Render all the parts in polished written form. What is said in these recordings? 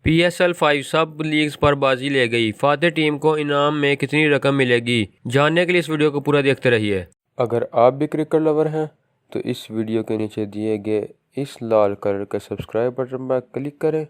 PSL 5 सब leagues पर बाजी ले गई। फातेह टीम को इनाम में कितनी रकम मिलेगी, जानने के लिए इस वीडियो को पूरा देखते रहिए। अगर आप भी क्रिकेट लवर हैं तो इस वीडियो के नीचे दिए गए इस लाल कलर के सब्सक्राइब बटन पर क्लिक करें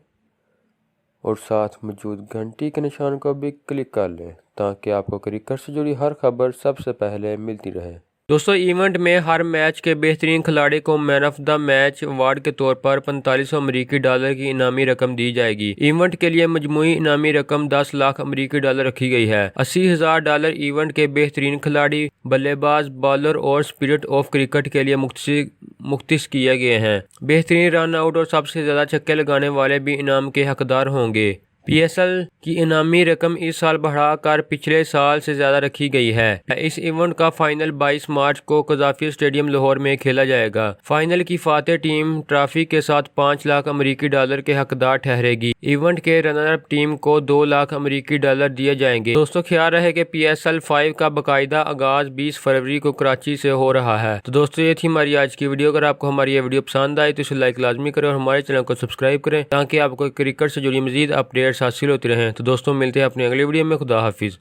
और साथ मौजूद घंटी के निशान को भी क्लिक कर लें ताकि आपको क्रिकेट से जुड़ी हर खबर सबसे पहले मिलती रहे। दोस्तों, इवेंट में हर मैच के बेहतरीन खिलाड़ी को man of the match award के तौर पर 4500 अमरीकी डॉलर की इनामी रकम दी जाएगी। इवेंट के लिए मजमूई इनामी रकम 10 लाख अमरीकी डॉलर रखी गई है। $80,000 इवेंट के बेहतरीन खिलाड़ी, बल्लेबाज, बॉलर और स्पिरिट ऑफ क्रिकेट के लिए मुख्तस किए गए हैं। बेहतरीन रन आउट और सबसे ज्यादा छक्के लगाने वाले भी इनाम के हकदार होंगे। PSL की इनामी रकम इस साल बढ़ाकर पिछले साल से ज्यादा रखी गई है। इस इवेंट का फाइनल 22 मार्च को कज़ाफी स्टेडियम लाहौर में खेला जाएगा। फाइनल की फातेह टीम ट्रॉफी के साथ 5 लाख अमरीकी डॉलर के हकदार ठहरेगी। इवेंट के रनर अप टीम को 2 लाख अमरीकी डॉलर दिए जाएंगे। दोस्तों, ख्याल रहे कि PSL 5 का बाकायदा आगाज 20 फरवरी को कराची से हो रहा है। तो दोस्तों, ये थी हमारी आज की वीडियो। अगर आपको हमारी ये वीडियो पसंद आई तो इसे लाइक लाजमी करें और हमारे चैनल को सब्सक्राइब करें ताकि आपको क्रिकेट से जुड़ी मजीद अपडेट्स हासिल होती रहें। तो दोस्तों, मिलते हैं अपनी अगली वीडियो में। खुदा हाफिज।